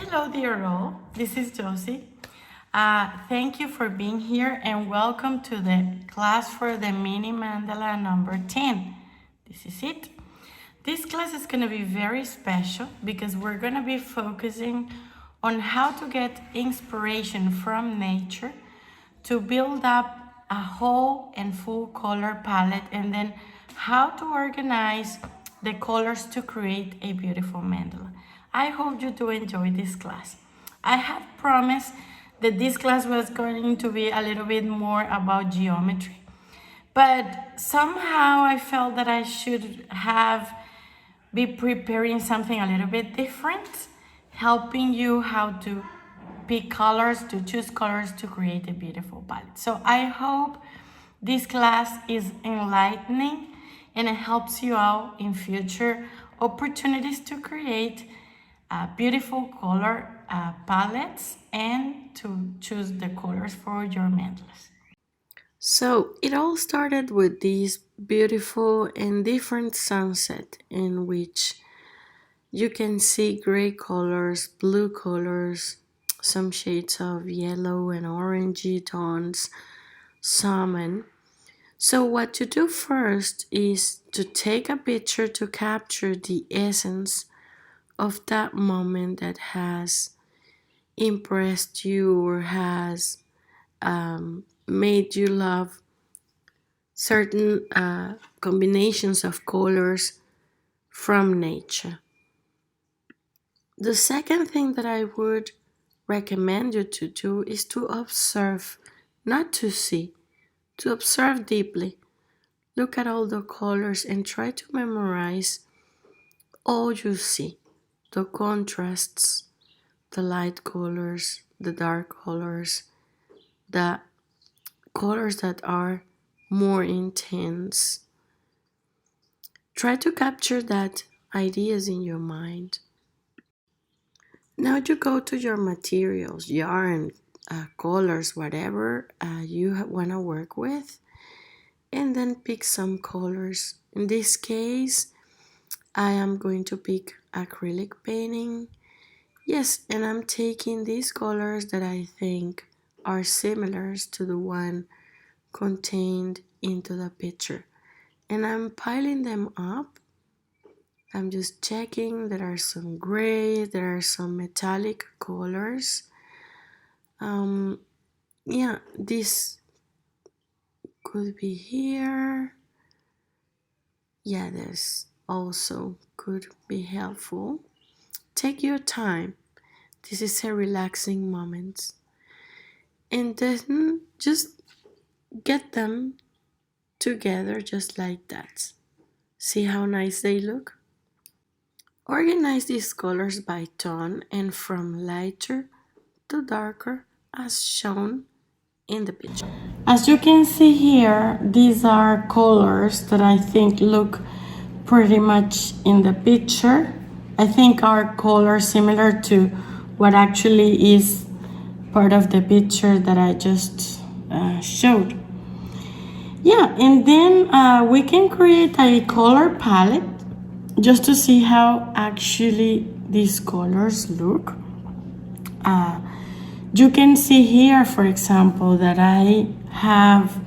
Hello, dear all. This is Josie. Thank you for being here and welcome to the class for the MiniMandala number 10. This is it. This class is going to be very special because we're going to be focusing on how to get inspiration from nature to build up a whole and full color palette, and then how to organize the colors to create a beautiful mandala. I hope you do enjoy this class. I have promised that this class was going to be a little bit more about geometry, but somehow I felt that I should be preparing something a little bit different, helping you how to pick colors, to choose colors to create a beautiful palette. So I hope this class is enlightening and it helps you out in future opportunities to create beautiful color palettes and to choose the colors for your mandalas. So it all started with this beautiful and different sunset in which you can see gray colors, blue colors, some shades of yellow and orangey tones, salmon. So what you do first is to take a picture to capture the essence of that moment that has impressed you or has made you love certain combinations of colors from nature. The second thing that I would recommend you to do is to observe, not to see, to observe deeply. Look at all the colors and try to memorize all you see, the contrasts, the light colors, the dark colors, the colors that are more intense. Try to capture that ideas in your mind. Now you go to your materials, yarn, colors, whatever you want to work with, and then pick some colors. In this case, I am going to pick acrylic painting. Yes, and I'm taking these colors that I think are similar to the one contained into the picture, and I'm piling them up. I'm just checking. There are some gray, there are some metallic colors. Yeah, this could be here. Yeah, this also could be helpful. Take your time. This is a relaxing moment. And then just get them together just like that. See how nice they look? Organize these colors by tone and from lighter to darker as shown in the picture. As you can see here, these are colors that I think look pretty much in the picture. I think are colors similar to what actually is part of the picture that I just showed. Yeah, and then we can create a color palette just to see how actually these colors look. You can see here, for example, that I have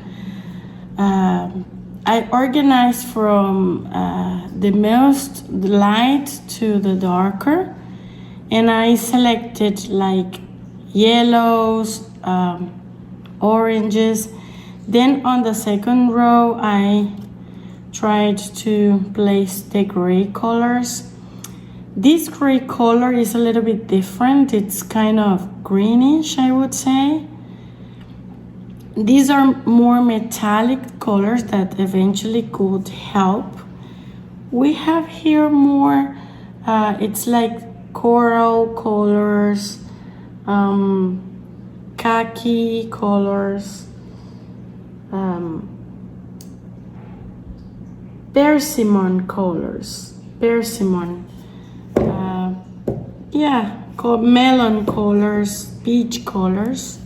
I organized from the most light to the darker, and I selected like yellows, oranges. Then on the second row, I tried to place the gray colors. This gray color is a little bit different. It's kind of greenish, I would say. These are more metallic colors that eventually could help. We have here more, it's like coral colors, khaki colors, persimmon colors, melon colors, peach colors.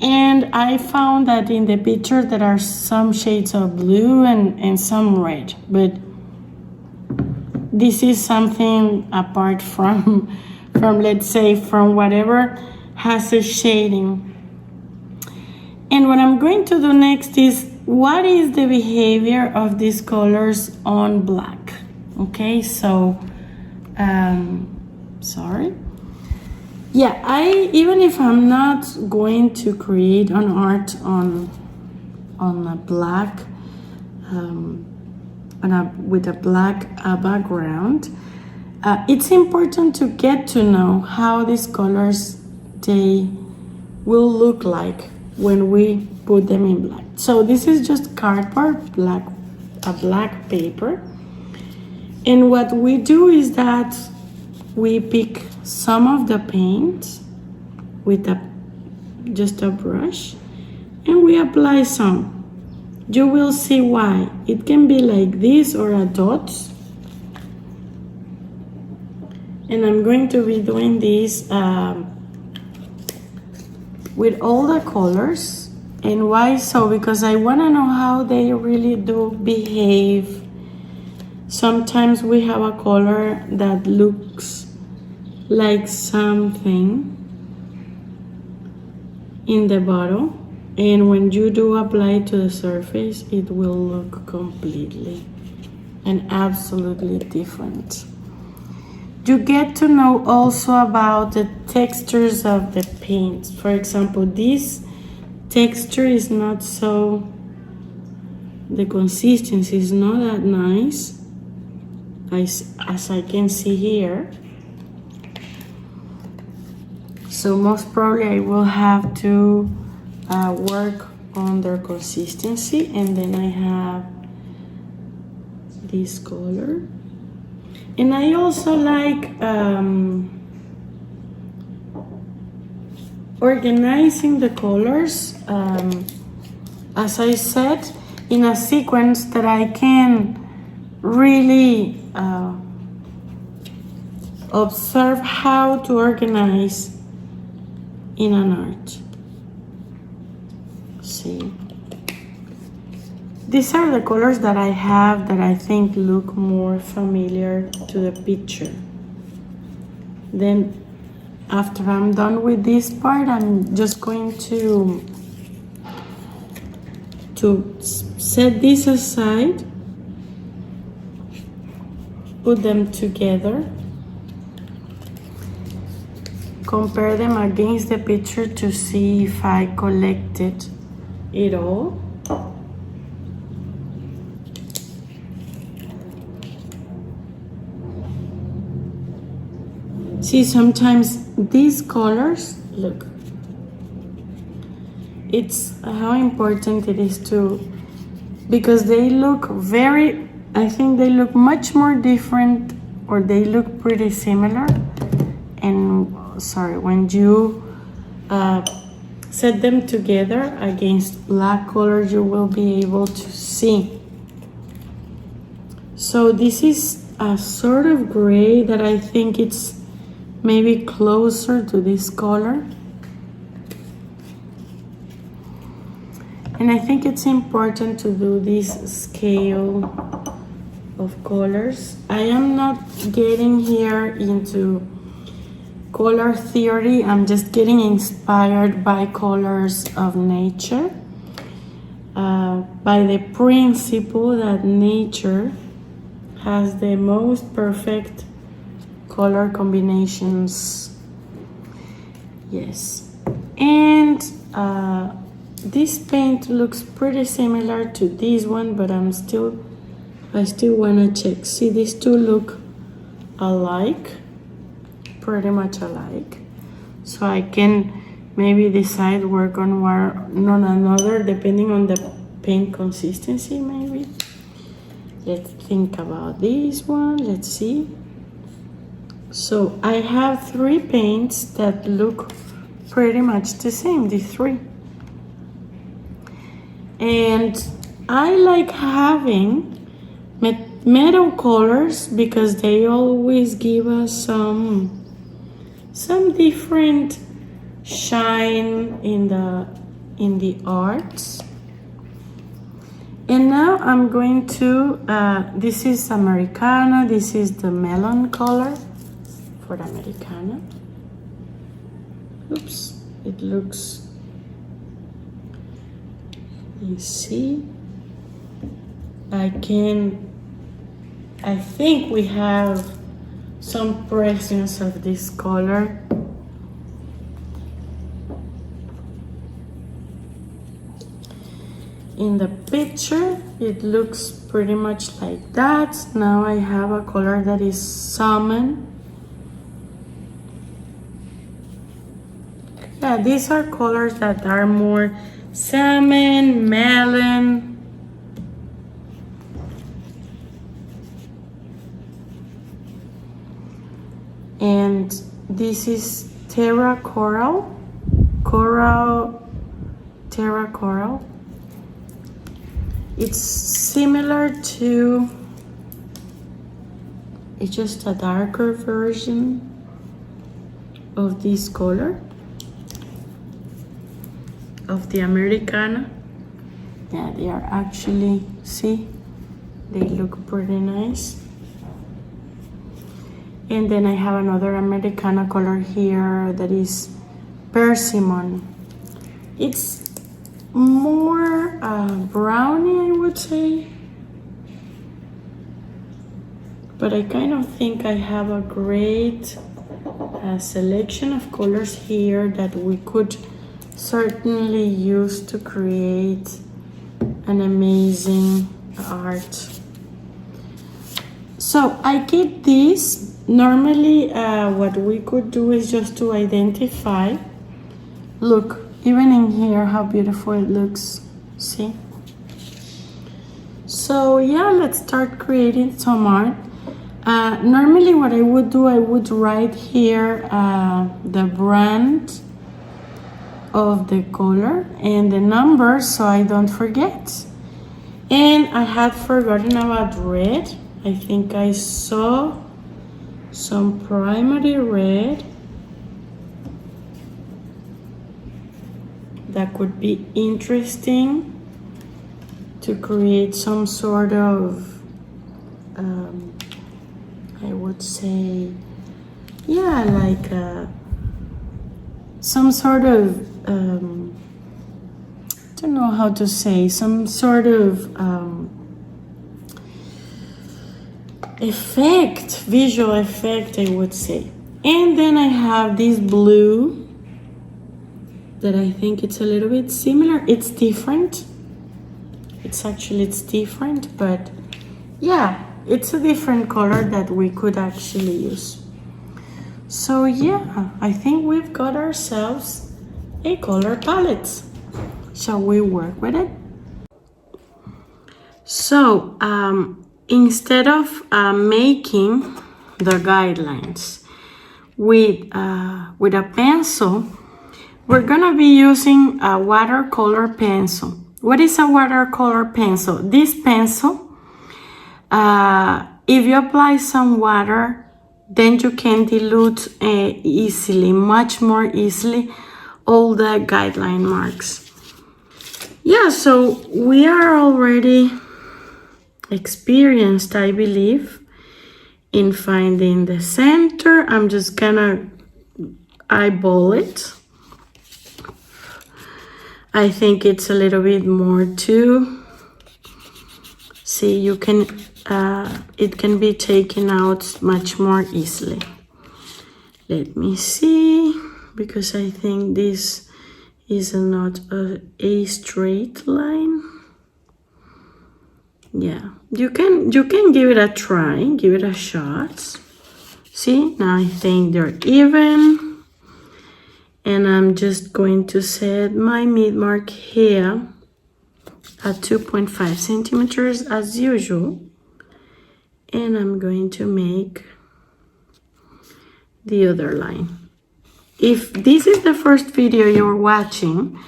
And I found that in the picture there are some shades of blue and some red, but this is something apart from from, let's say, from whatever has a shading. And what I'm going to do next is, what is the behavior of these colors on black? Okay, so, sorry. Yeah, even if I'm not going to create an art on a black, with a black background, it's important to get to know how these colors, they will look like when we put them in black. So this is just cardboard, a black paper. And what we do is that we pick some of the paint with just a brush, and we apply some. You will see why. It can be like this or a dot. And I'm going to be doing this with all the colors. And why so? Because I want to know how they really do behave. Sometimes we have a color that looks like something in the bottle, and when you do apply it to the surface, it will look completely and absolutely different. You get to know also about the textures of the paints. For example, this texture is not so, the consistency is not that nice as I can see here. So most probably I will have to work on their consistency. And then I have this color. And I also like organizing the colors, as I said, in a sequence that I can really observe how to organize in an art. See, these are the colors that I have that I think look more familiar to the picture. Then after I'm done with this part, I'm just going to set this aside, put them together, compare them against the picture to see if I collected it all. See, sometimes these colors, look, it's how important it is to, because they look very, I think they look much more different, or they look pretty similar. And sorry, when you set them together against black color, you will be able to see. So this is a sort of gray that I think it's maybe closer to this color. And I think it's important to do this scale of colors. I am not getting here into color theory. I'm just getting inspired by colors of nature, by the principle that nature has the most perfect color combinations. Yes. And this paint looks pretty similar to this one, but I still want to check. See, these two look alike, pretty much alike. So I can maybe decide work on one on another depending on the paint consistency maybe. Let's think about this one. Let's see. So I have 3 paints that look pretty much the same, these 3. And I like having metal colors because they always give us some different shine in the arts. And now I'm going to, this is Americano, this is the melon color for Americana. Oops, it looks, you see, I think we have some presence of this color. In the picture, it looks pretty much like that. Now I have a color that is salmon. Yeah, these are colors that are more salmon, melon. And this is terra coral, terra coral. It's similar to, it's just a darker version of this color, of the Americana. Yeah, they are actually, see, they look pretty nice. And then I have another Americana color here that is persimmon. It's more browny, I would say. But I kind of think I have a great selection of colors here that we could certainly use to create an amazing art. So I keep these. Normally what we could do is just to identify. Look, even in here, how beautiful it looks. See? So yeah, let's start creating some art. Normally what I would do, I would write here the brand of the color and the number so I don't forget. And I had forgotten about red. I think I saw some primary red that could be interesting to create some sort of I would say, yeah, like some sort of don't know how to say, some sort of effect, visual effect, I would say. And then I have this blue that I think it's a little bit similar. It's different. It's different, but yeah, it's a different color that we could actually use. So yeah, I think we've got ourselves a color palette. Shall we work with it? So instead of making the guidelines with a pencil, we're gonna be using a watercolor pencil. What is a watercolor pencil? This pencil, if you apply some water, then you can dilute easily, much more easily, all the guideline marks. Yeah, so we are already experienced, I believe, in finding the center. I'm just gonna eyeball it. I think it's a little bit more too. See, you can, it can be taken out much more easily. Let me see, because I think this is not a straight line. Yeah, you can give it a try, give it a shot. See, now I think they're even. And I'm just going to set my mid mark here at 2.5 centimeters as usual. And I'm going to make the other line. If this is the first video you're watching,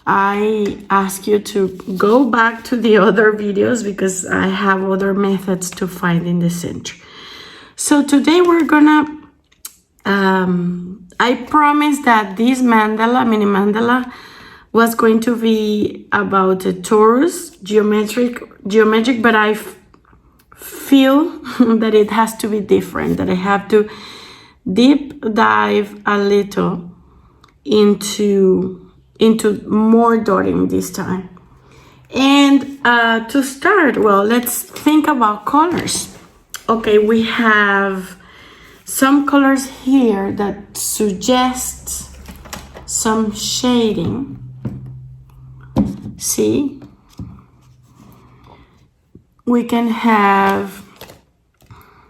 I ask you to go back to the other videos because I have other methods to find in the center. So today we're gonna, I promised that this mandala, mini mandala, was going to be about a torus, geometric, but I feel that it has to be different, that I have to deep dive a little into more dotting this time. And to start, well, let's think about colors. Okay, we have some colors here that suggest some shading. See? We can have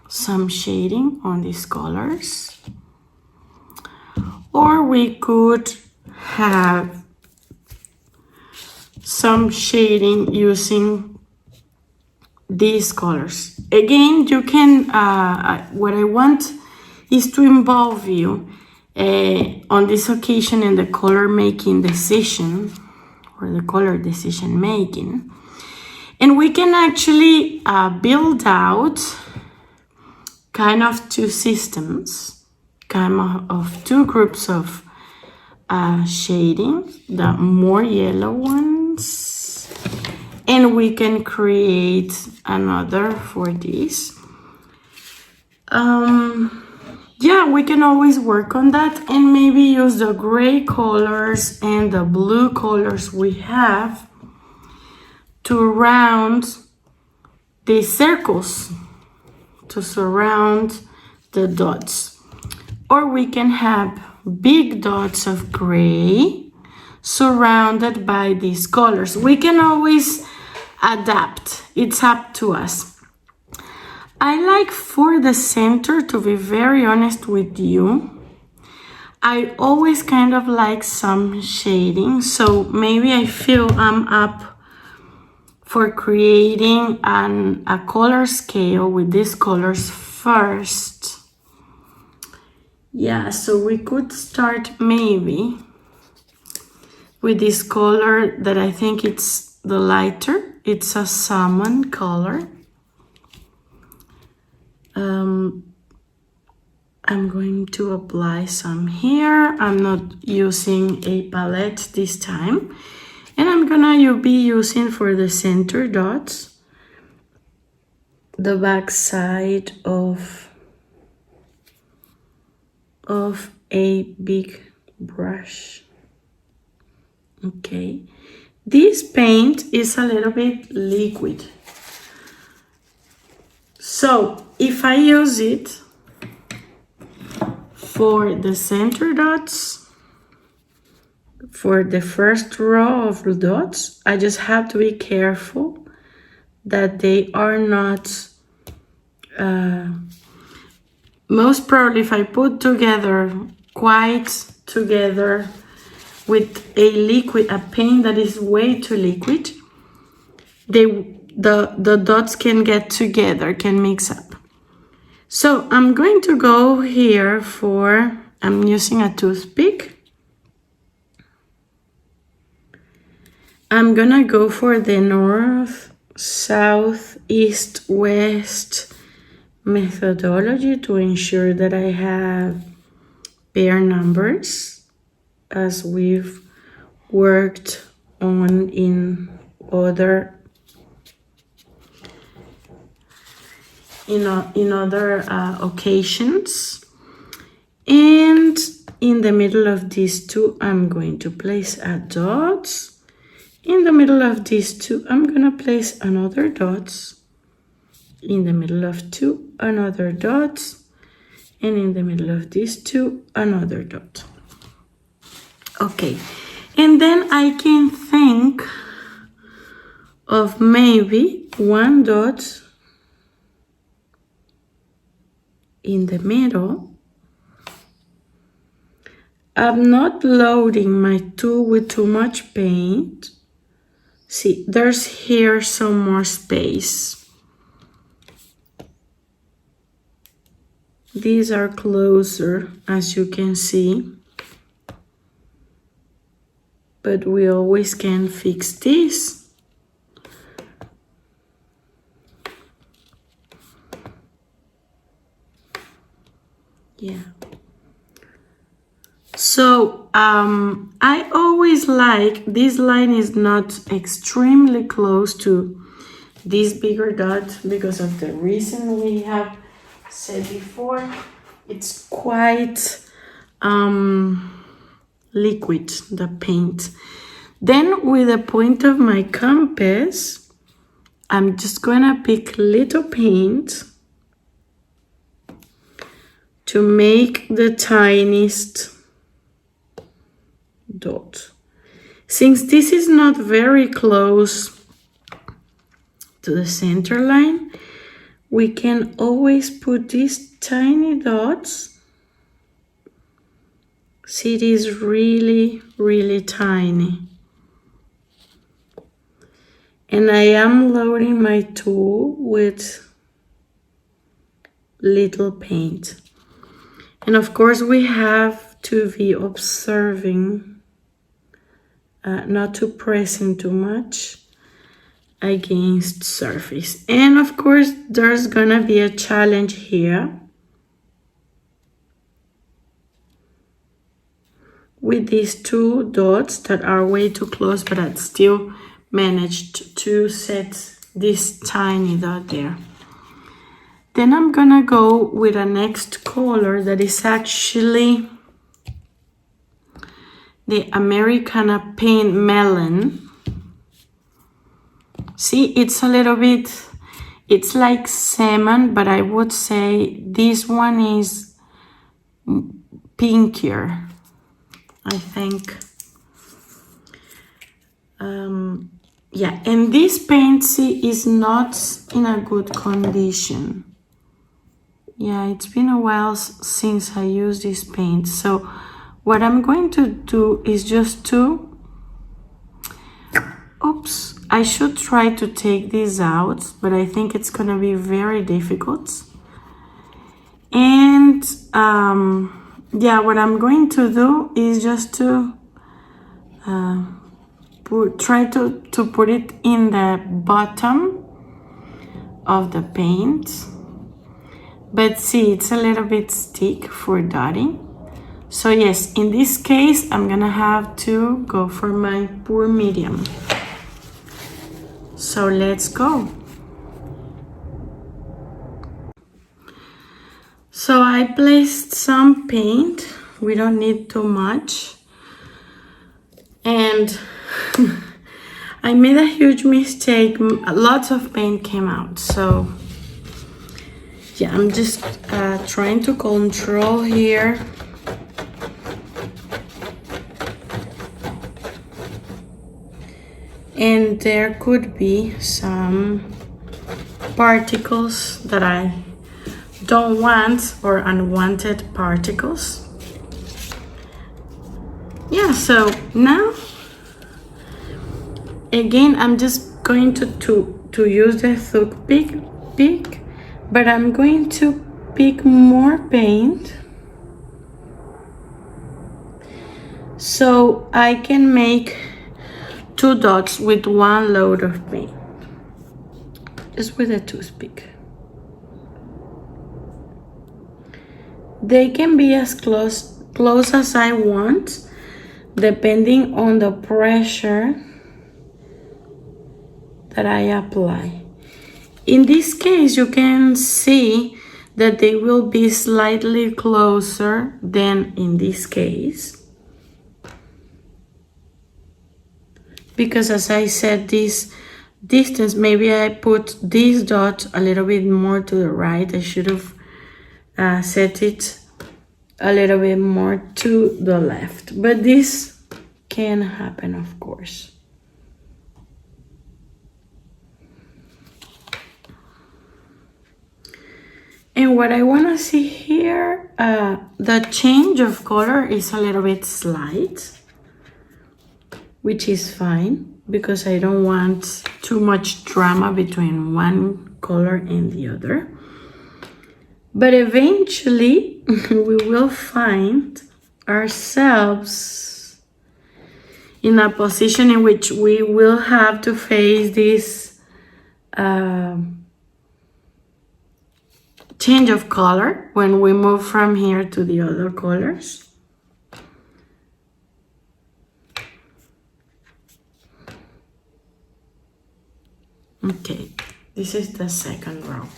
some shading on these colors. Or we could have some shading using these colors. Again, you can, what I want is to involve you on this occasion in the color making decision or the color decision making. And we can actually build out kind of two systems, kind of two groups of shading, the more yellow ones, and we can create another for this. Yeah, we can always work on that and maybe use the gray colors and the blue colors we have to round the circles, to surround the dots. Or we can have big dots of gray surrounded by these colors. We can always adapt. It's up to us. I like for the center, to be very honest with you, I always kind of like some shading. So maybe I feel I'm up for creating a color scale with these colors first. Yeah, so we could start maybe with this color that I think it's the lighter. It's a salmon color. I'm going to apply some here. I'm not using a palette this time. And I'm gonna be using for the center dots the back side of a big brush. Okay, this paint is a little bit liquid. So if I use it for the center dots, for the first row of dots, I just have to be careful that they are not, most probably if I put together, quite together with a paint that is way too liquid, the dots can get together, can mix up. So I'm going to go here for, I'm using a toothpick. I'm gonna go for the north, south, east, west methodology to ensure that I have pair numbers as we've worked on in other occasions. And in the middle of these two, I'm going to place a dot. In the middle of these two, I'm gonna place another dot. In the middle of two, another dot. And in the middle of these two, another dot. Okay, and then I can think of maybe one dot in the middle. I'm not loading my tool with too much paint. See, there's here some more space. These are closer, as you can see. But we always can fix this. Yeah. So I always like, this line is not extremely close to this bigger dot because of the reason we have said before. It's quite liquid, the paint. Then with the point of my compass, I'm just gonna pick little paint to make the tiniest dot. Since this is not very close to the center line, we can always put these tiny dots. See, it is really, really tiny. And I am loading my tool with little paint. And of course we have to be observing, not to pressing too much against surface. And of course there's gonna be a challenge here with these two dots that are way too close, but I still managed to set this tiny dot there. Then I'm gonna go with a next color that is actually the Americana Paint Melon. See, it's a little bit, it's like salmon, but I would say this one is pinkier, I think. Yeah, and this paint, see, is not in a good condition. Yeah, it's been a while since I used this paint. So what I'm going to do is just to, oops, I should try to take this out, but I think it's gonna be very difficult. And yeah, what I'm going to do is just to try to put it in the bottom of the paint. But see, it's a little bit stick for dotting. So yes, in this case, I'm gonna have to go for my pour medium. So let's go. So I placed some paint. We don't need too much. And I made a huge mistake. Lots of paint came out. So yeah, I'm just trying to control here. And there could be some particles that I don't want, or unwanted particles. Yeah, so now, again, I'm just going to use the toothpick, but I'm going to pick more paint so I can make 2 dots with 1 load of paint, just with a toothpick. They can be as close as I want, depending on the pressure that I apply. In this case, you can see that they will be slightly closer than in this case, because as I said, this distance, maybe I put this dot a little bit more to the right. I should have set it a little bit more to the left, but this can happen, of course. And what I want to see here, the change of color is a little bit slight, which is fine because I don't want too much drama between one color and the other. But eventually we will find ourselves in a position in which we will have to face this change of color when we move from here to the other colors. Okay, this is the second row.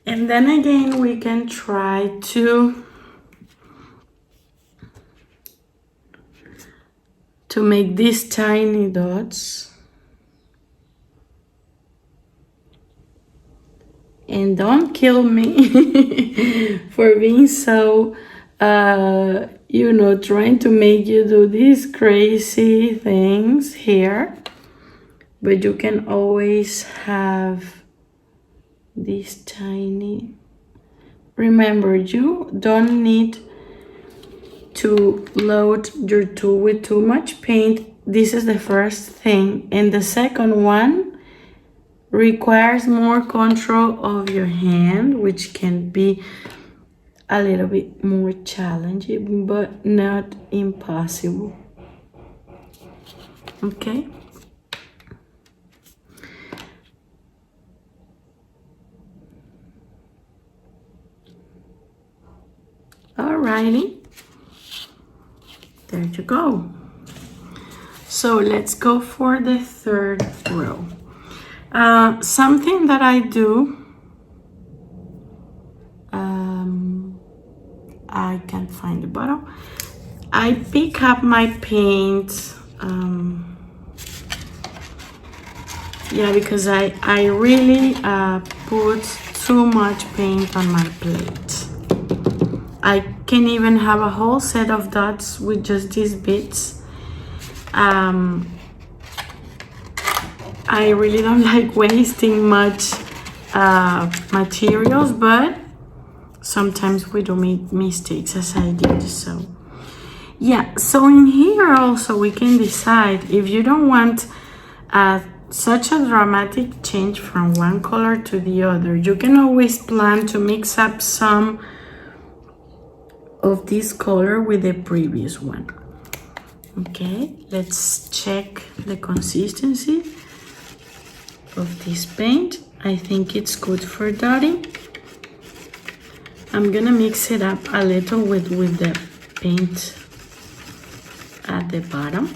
And then again, we can try to make these tiny dots. And don't kill me for being so, you know, trying to make you do these crazy things here. But you can always have these tiny. Remember, you don't need to load your tool with too much paint. This is the first thing. And the second one requires more control of your hand, which can be a little bit more challenging, but not impossible. Okay. Alrighty. There you go. So let's go for the third row. Something that I do, I can't find the bottle. I pick up my paint, yeah, because I really put too much paint on my plate. I can even have a whole set of dots with just these bits. I really don't like wasting much materials, but sometimes we do make mistakes, as I did. So yeah, so in here also we can decide if you don't want such a dramatic change from one color to the other. You can always plan to mix up some of this color with the previous one. Okay, let's check the consistency of this paint. I think it's good for dotting. I'm gonna mix it up a little with the paint at the bottom.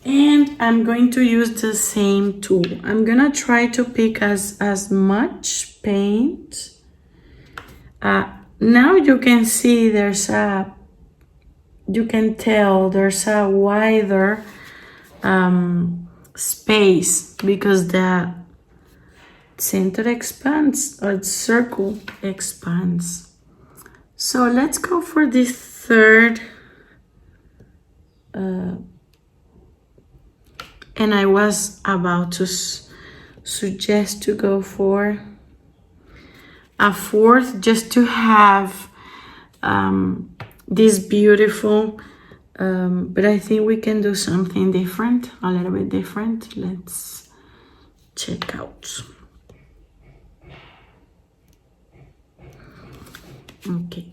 And I'm going to use the same tool. I'm gonna try to pick as much paint. Now you can see you can tell there's a wider space because the center expands, or the circle expands. So let's go for this third. And I was about to suggest to go for a fourth, just to have this beautiful, but I think we can do something different, a little bit different. Let's check out. Okay.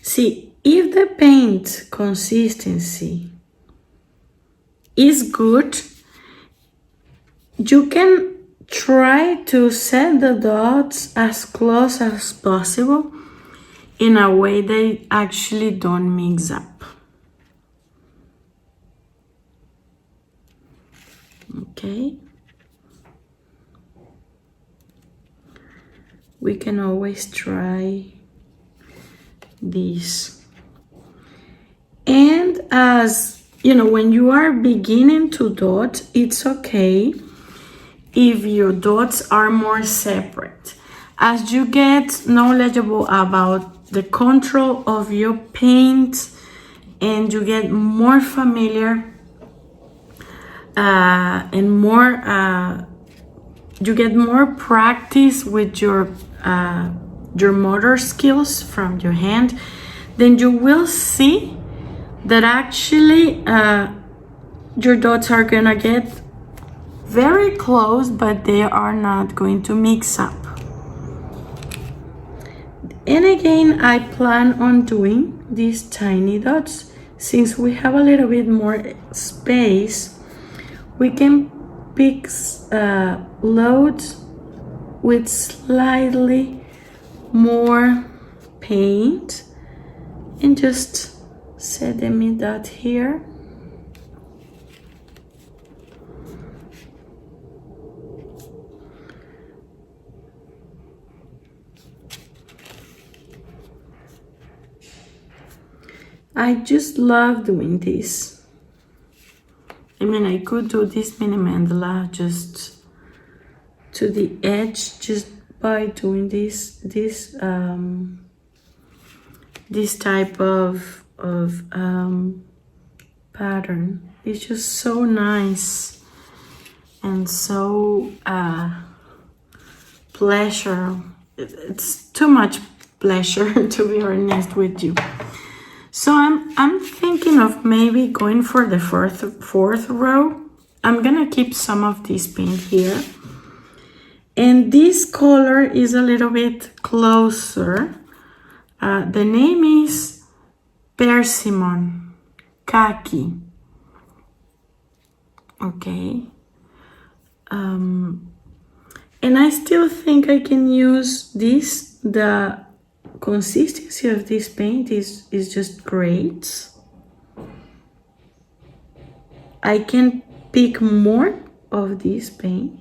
See, if the paint consistency is good, you can try to set the dots as close as possible in a way they actually don't mix up. Okay. We can always try this. And as you know, when you are beginning to dot, it's okay if your dots are more separate. As you get knowledgeable about the control of your paint and you get more familiar and more, you get more practice with your motor skills from your hand, then you will see that actually your dots are gonna get very close, but they are not going to mix up. And again, I plan on doing these tiny dots. Since we have a little bit more space, we can pick loads with slightly more paint and just set them in dot here. I just love doing this. I mean, I could do this mini mandala just to the edge just by doing this type of pattern. It's just so nice and so pleasure. It's too much pleasure to be honest with you. So I'm thinking of maybe going for the fourth row. I'm gonna keep some of this paint here. And this color is a little bit closer. The name is Persimmon Khaki. Okay. And I still think I can use this. The consistency of this paint is just great. I can pick more of this paint.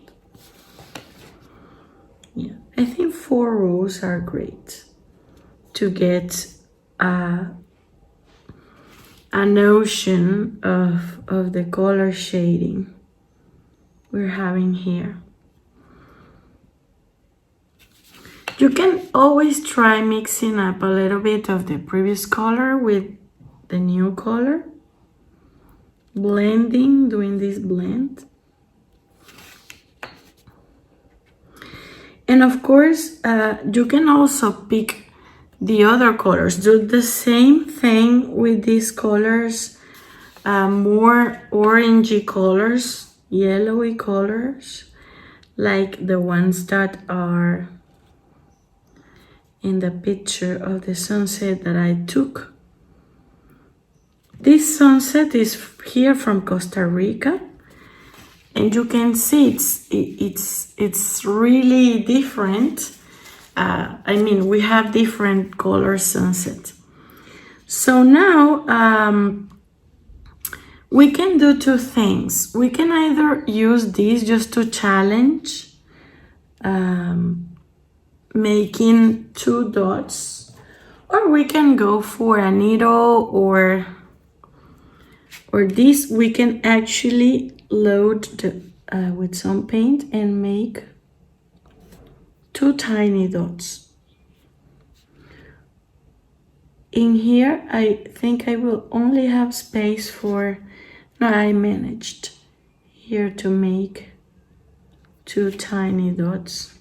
Yeah, I think 4 rows are great to get a notion of the color shading we're having here. You can always try mixing up a little bit of the previous color with the new color. Blending, doing this blend. And of course, you can also pick the other colors. Do the same thing with these colors, more orangey colors, yellowy colors, like the ones that are in the picture of the sunset that I took. This sunset is here from Costa Rica, and you can see it's really different. I mean, we have different color sunset. So now we can do 2 things. We can either use this just to challenge making 2 dots, or we can go for a needle or this. We can actually load with some paint and make 2 tiny dots. In here, I think I will only have space for, no, I managed here to make 2 tiny dots.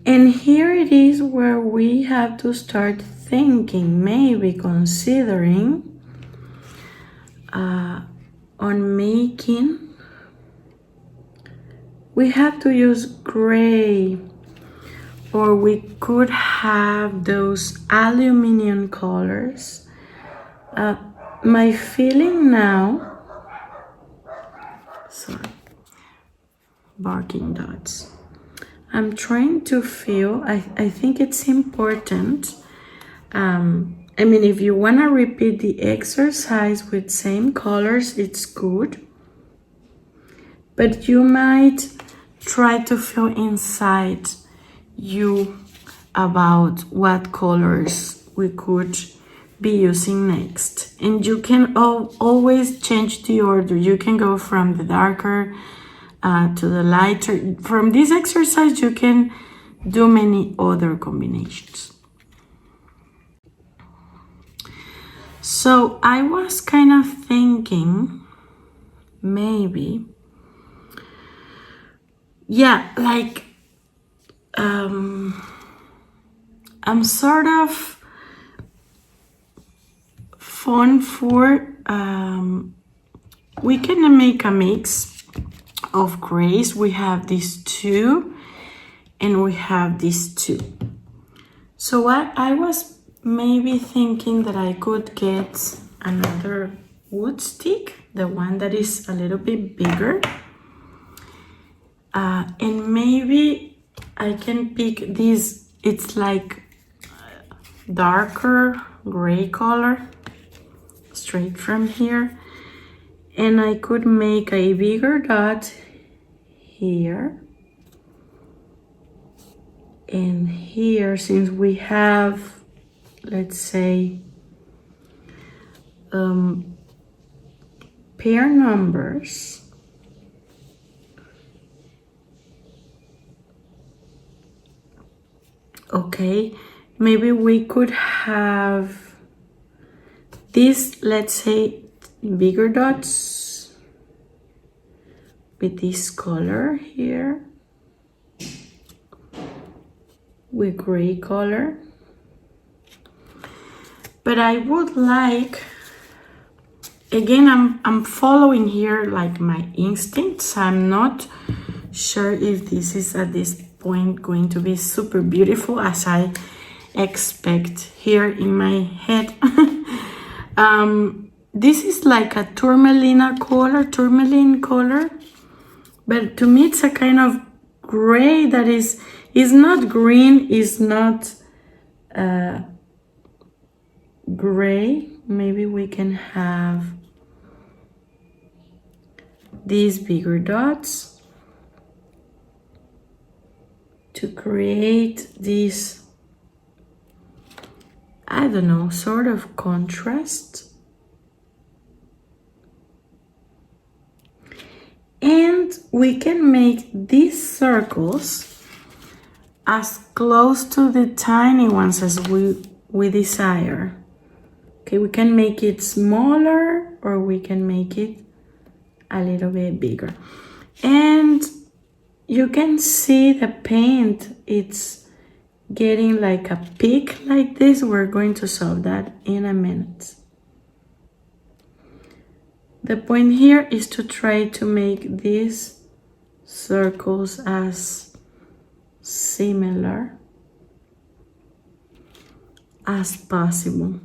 And here it is where we have to start thinking, maybe considering on making. We have to use gray, or we could have those aluminum colors. My feeling now, sorry, barking dots. I'm trying to feel, I think it's important. I mean, if you want to repeat the exercise with same colors, it's good. But you might try to feel inside you about what colors we could be using next. And you can always change the order. You can go from the darker to the lighter. From this exercise, you can do many other combinations. So I was kind of thinking, maybe, yeah, like, I'm sort of fun for, we can make a mix of grays. We have these 2 and we have these 2. So I was maybe thinking that I could get another wood stick, the one that is a little bit bigger, and maybe I can pick this. It's like darker gray color straight from here, and I could make a bigger dot here and here, since we have, let's say, pair numbers. Okay, maybe we could have this, let's say, bigger dots with this color here, with gray color. But I would like, again, I'm following here like my instincts. I'm not sure if this is at this point going to be super beautiful as I expect here in my head. This is like a tourmaline color, but to me it's a kind of gray that is not green, is not gray. Maybe we can have these bigger dots to create this, I don't know, sort of contrast. And we can make these circles as close to the tiny ones as we desire. Okay, we can make it smaller or we can make it a little bit bigger. And you can see the paint, it's getting like a peak like this. We're going to solve that in a minute. The point here is to try to make these circles as similar as possible.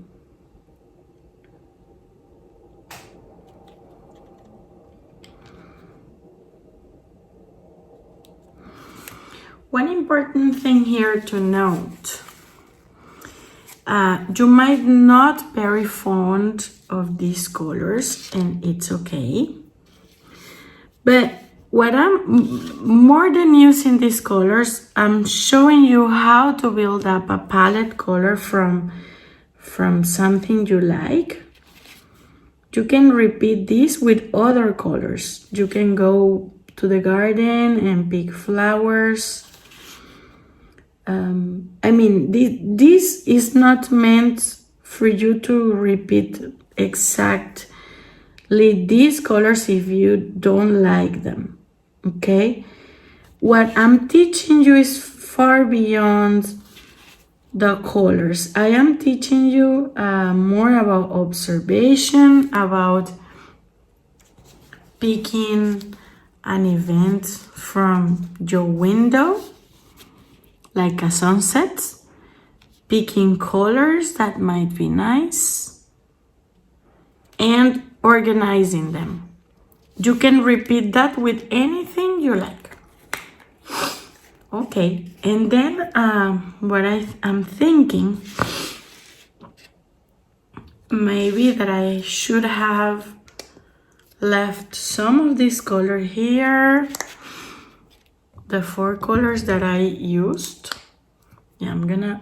One important thing here to note, you might not be very fond of these colors, and it's okay. But what I'm more than using these colors, I'm showing you how to build up a palette color from something you like. You can repeat this with other colors. You can go to the garden and pick flowers. I mean, this is not meant for you to repeat exactly these colors if you don't like them, okay? What I'm teaching you is far beyond the colors. I am teaching you more about observation, about picking an event from your window, like a sunset, picking colors that might be nice, and organizing them. You can repeat that with anything you like. Okay, and then what I'm thinking, maybe that I should have left some of this color here, the 4 colors that I used. Yeah, I'm gonna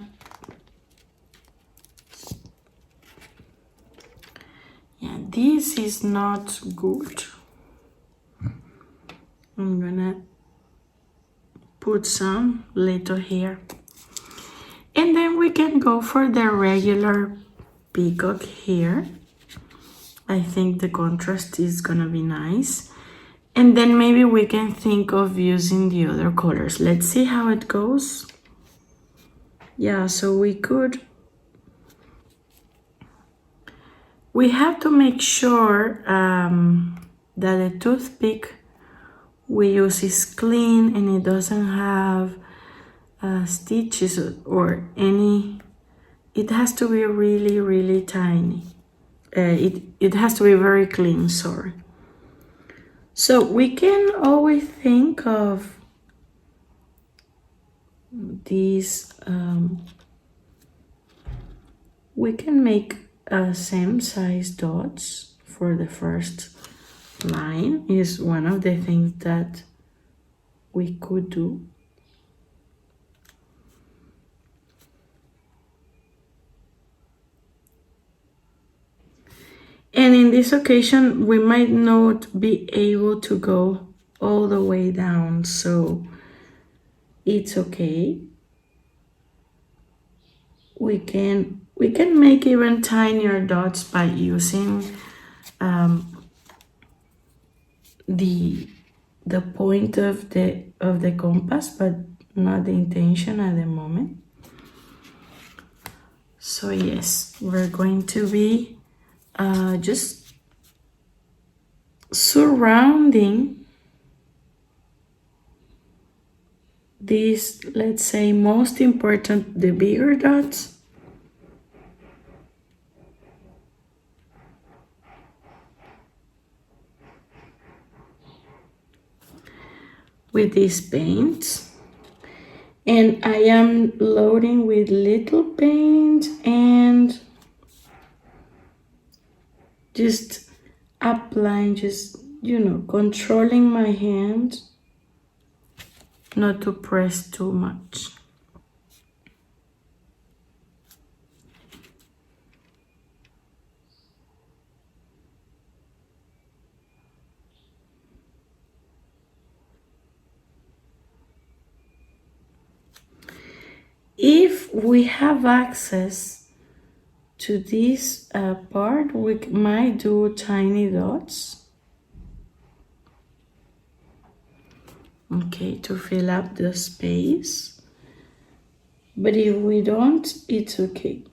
this is not good. I'm gonna put some little here. And then we can go for the regular peacock here. I think the contrast is gonna be nice. And then maybe we can think of using the other colors. Let's see how it goes. Yeah, so we have to make sure that the toothpick we use is clean and it doesn't have stitches or any. It has to be really, really tiny. It has to be very clean, sorry. So we can always think of these we can make same size dots for the first line is one of the things that we could do. And in this occasion, we might not be able to go all the way down, so it's okay. We can make even tinier dots by using the point of the compass, but not the intention at the moment. So yes, we're going to be just surrounding these, let's say, most important, the bigger dots, with these paints. And I am loading with little paint and just applying, just, controlling my hand not to press too much. If we have access to this part, we might do tiny dots. Okay, to fill up the space. But if we don't, it's okay.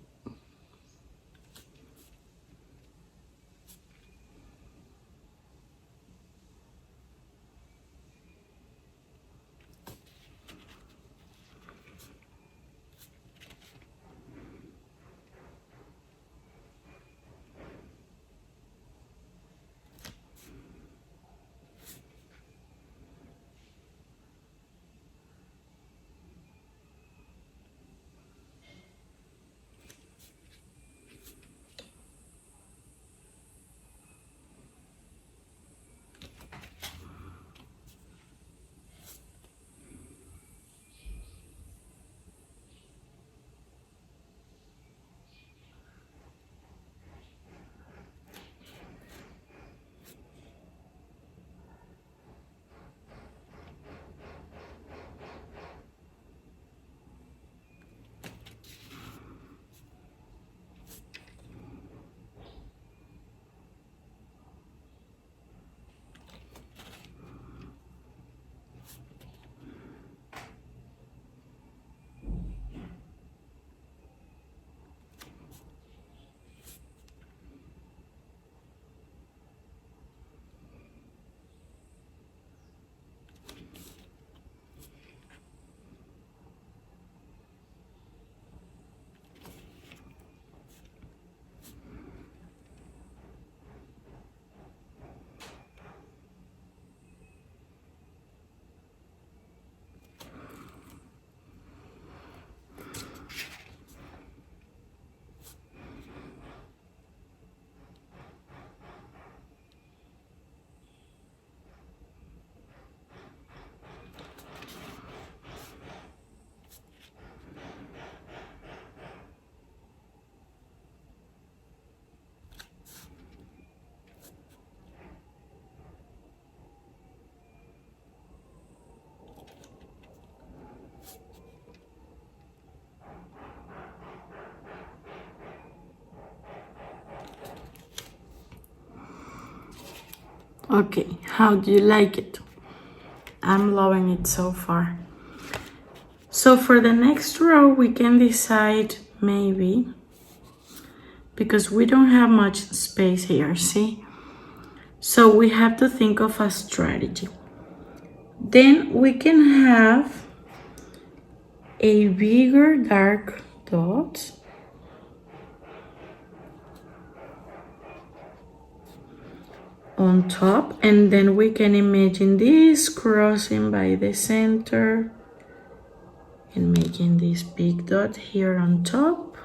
Okay, how do you like it? I'm loving it so far. So for the next row, we can decide maybe, because we don't have much space here, see? So we have to think of a strategy. Then we can have a bigger dark dot on top, and then we can imagine this crossing by the center and making this big dot here on top.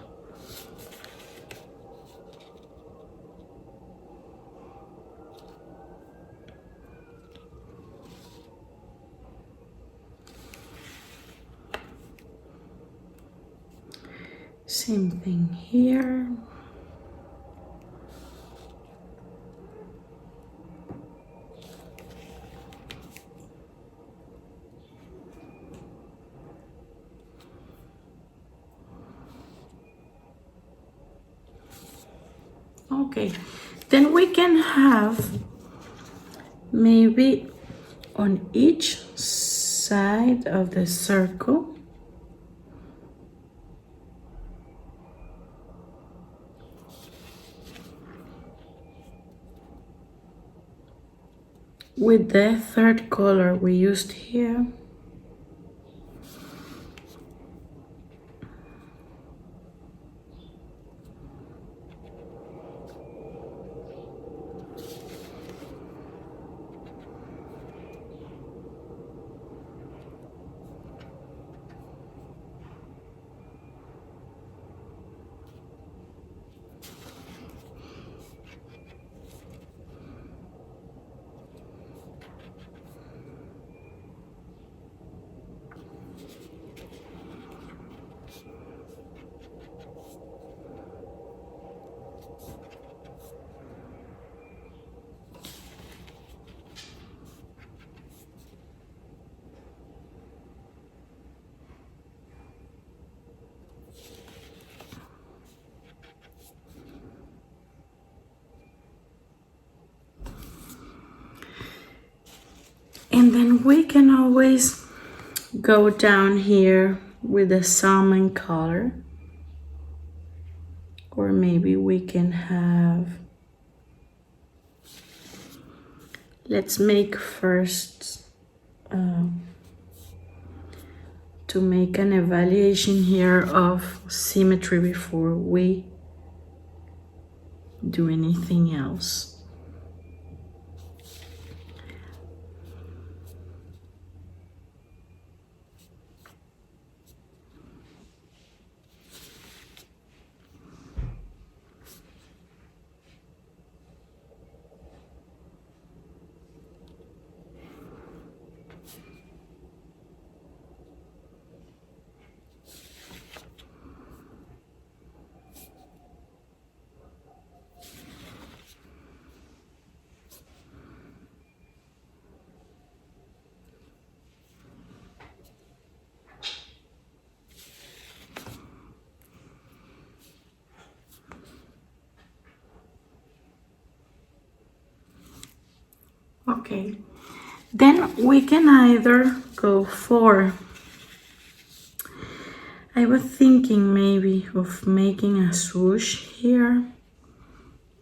Same thing here. Okay, then we can have maybe on each side of the circle with the third color we used here. And then we can always go down here with the salmon color, or maybe we can have, let's make first to make an evaluation here of symmetry before we do anything else. Okay, then we can either go for, I was thinking maybe of making a swoosh here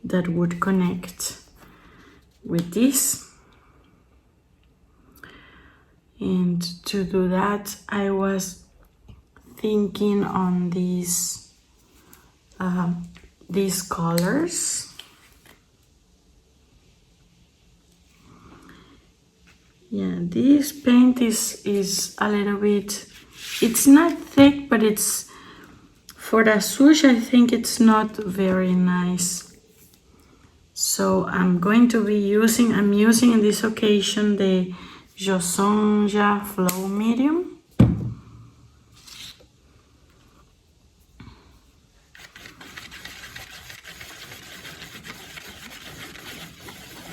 that would connect with this. And to do that, I was thinking on these colors. Yeah, this paint is a little bit, it's not thick, but it's, for the swoosh, I think it's not very nice. So I'm using in this occasion the Josonja Flow Medium.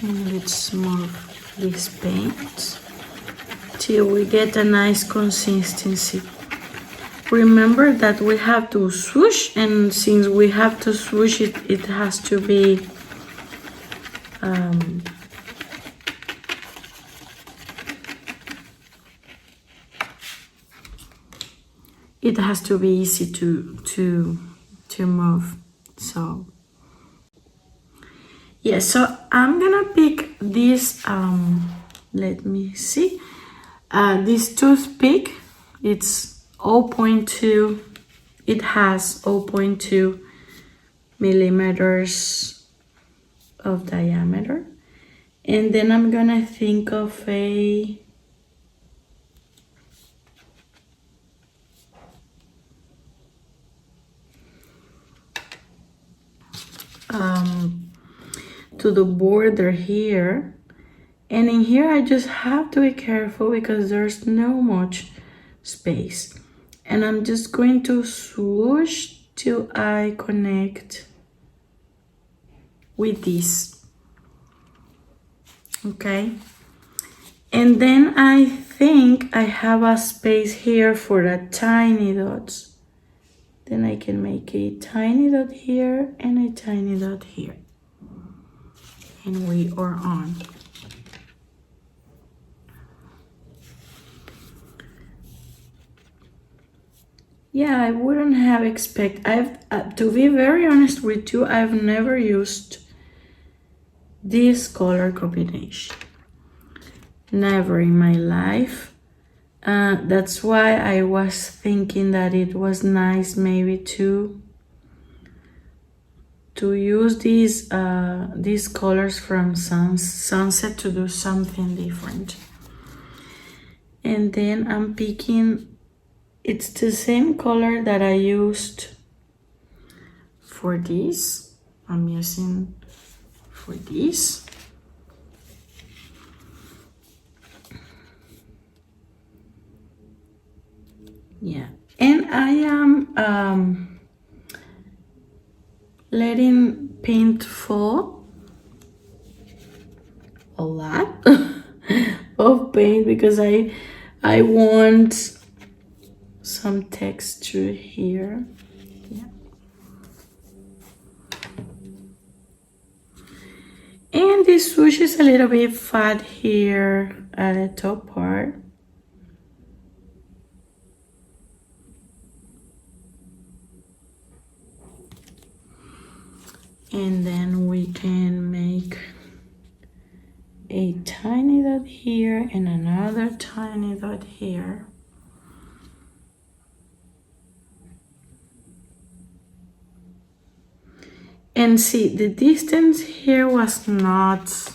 And let's move this paint till we get a nice consistency. Remember that we have to swoosh, and since we have to swoosh it, it has to be easy to move. So yeah, so I'm gonna pick this, let me see, this toothpick. It's 0.2, it has 0.2 millimeters of diameter. And then I'm gonna think of a to the border here, and in here I just have to be careful because there's no much space, and I'm just going to swoosh do I connect with this? Okay, and then I think I have a space here for a tiny dots. Then I can make a tiny dot here and a tiny dot here. And we are on. Yeah, I wouldn't have expected, to be very honest with you, I've never used this color combination. Never in my life. That's why I was thinking that it was nice maybe to use these colors from sunset to do something different. And then I'm picking, it's the same color that I used for this. I'm using for this. Yeah, and I am letting paint fall a lot of paint because I want some texture here. Yeah. And this swoosh is a little bit fat here at the top part. And then we can make a tiny dot here and another tiny dot here. And see, the distance here was not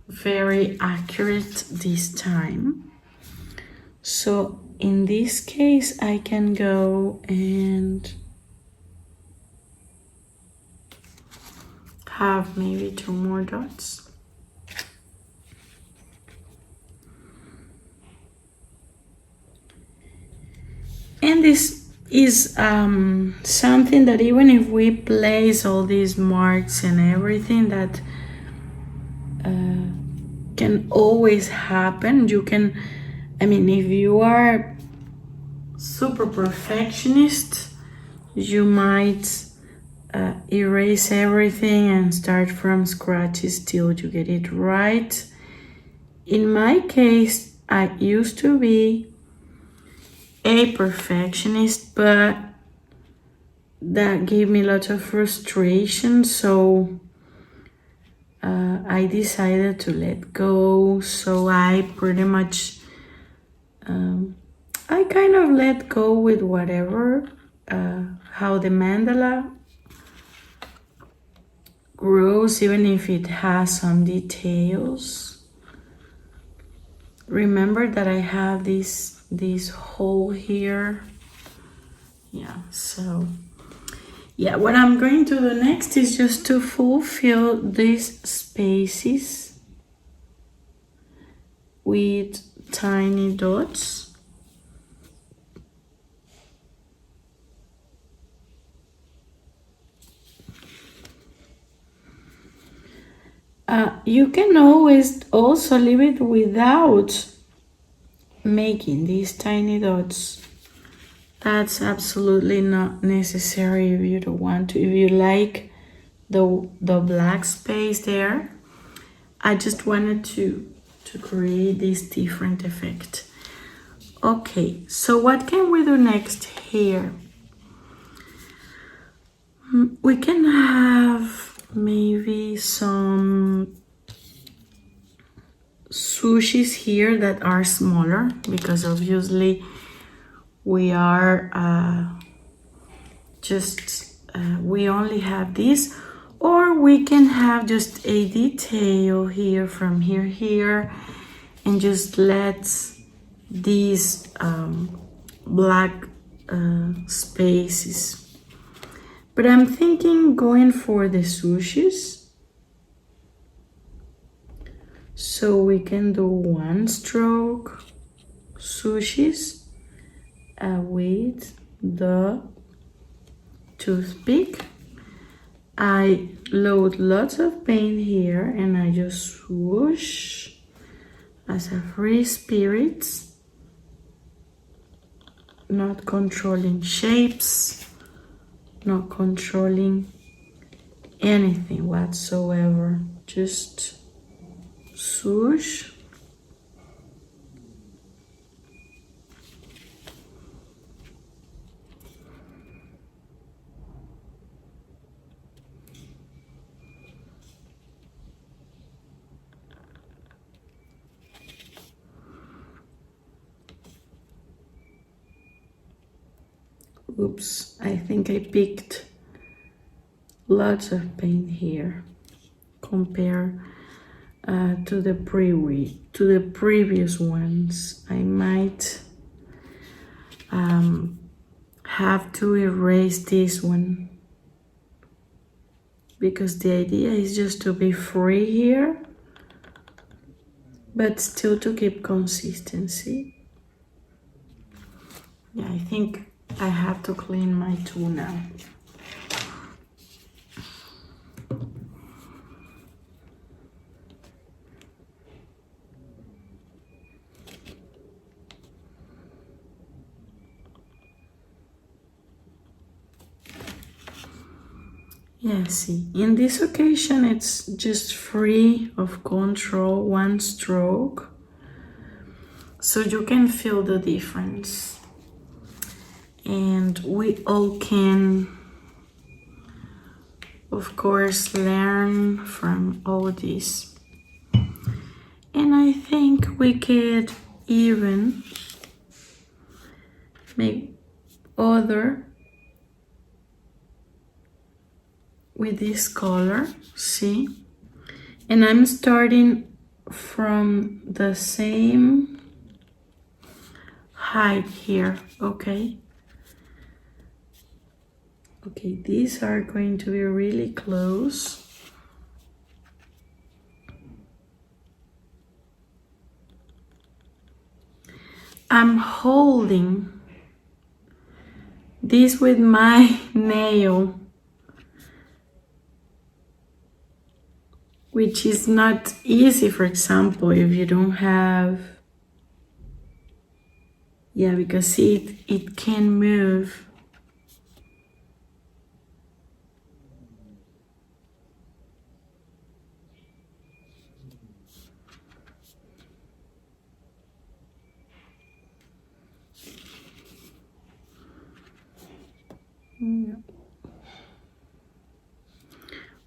very accurate this time. So in this case, I can go and have maybe 2 more dots. And this is something that even if we place all these marks and everything, that can always happen. You can, I mean, if you are super perfectionist, you might erase everything and start from scratch till you get it right. In my case, I used to be a perfectionist, but that gave me a lot of frustration, so I decided to let go. So I pretty much I kind of let go with whatever, how the mandala grows, even if it has some details. Remember that I have this hole here. Yeah, so yeah, what I'm going to do next is just to fulfill these spaces with tiny dots. You can always also leave it without making these tiny dots. That's absolutely not necessary if you don't want to. If you like the black space there, I just wanted to create this different effect. Okay, so what can we do next here? We can have maybe some swooshes here that are smaller, because obviously we are we only have this, or we can have just a detail here from here and just let these black spaces. But I'm thinking going for the swooshes. So we can do 1 stroke swooshes with the toothpick. I load lots of paint here and I just swoosh as a free spirit, not controlling shapes, not controlling anything whatsoever, just swoosh. Oops, I think I picked lots of paint here compared to the previous ones. I might have to erase this one because the idea is just to be free here, but still to keep consistency. Yeah, I think I have to clean my tool now. Yeah, see, in this occasion it's just free of control, one stroke, so you can feel the difference. And we all can, of course, learn from all this. And I think we could even make other with this color, see? And I'm starting from the same height here, okay? Okay, these are going to be really close. I'm holding this with my nail, which is not easy, for example, if you don't have, yeah, because see, it can move.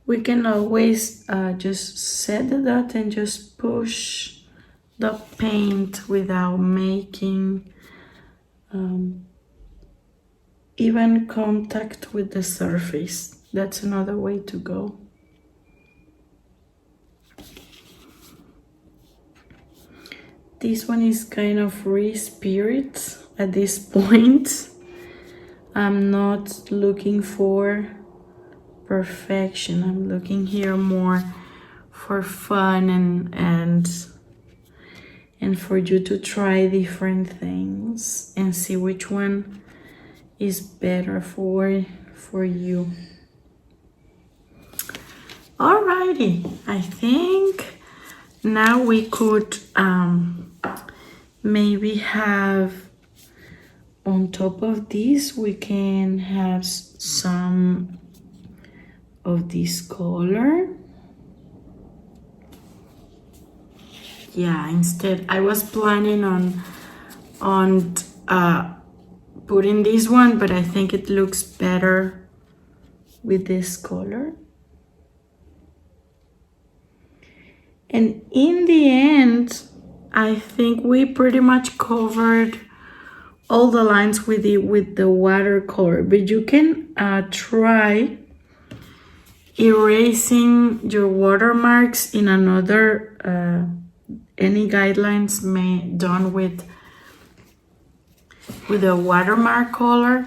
We can always just set the dot and just push the paint without making even contact with the surface. That's another way to go. This one is kind of free spirit at this point. I'm not looking for perfection. I'm looking here more for fun and for you to try different things and see which one is better for you. Alrighty, I think now we could maybe have on top of this, we can have some of this color. Yeah, instead I was planning on putting this one, but I think it looks better with this color. And in the end, I think we pretty much covered all the lines with the watercolor, but you can try erasing your watermarks in another any guidelines done with a watermark color.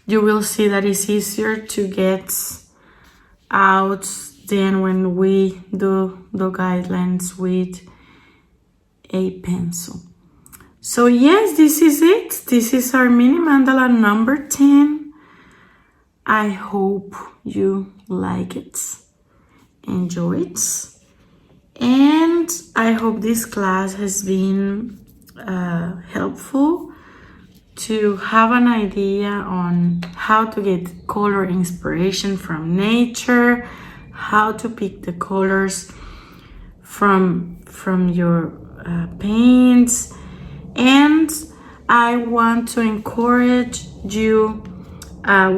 You will see that it's easier to get out than when we do the guidelines with a pencil. So yes, this is it. This is our mini mandala number 10. I hope you like it, enjoy it, and I hope this class has been helpful to have an idea on how to get color inspiration from nature, how to pick the colors from your paints. And I want to encourage you,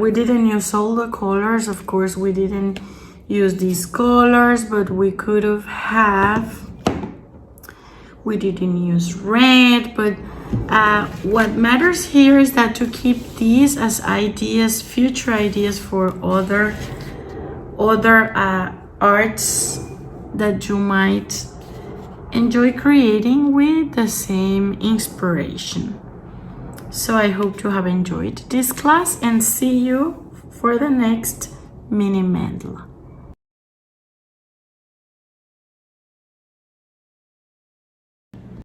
we didn't use all the colors, of course we didn't use these colors, but we could have, we didn't use red, but what matters here is that to keep these as ideas, future ideas for other arts that you might enjoy creating with the same inspiration. So I hope you have enjoyed this class and see you for the next mini mandala.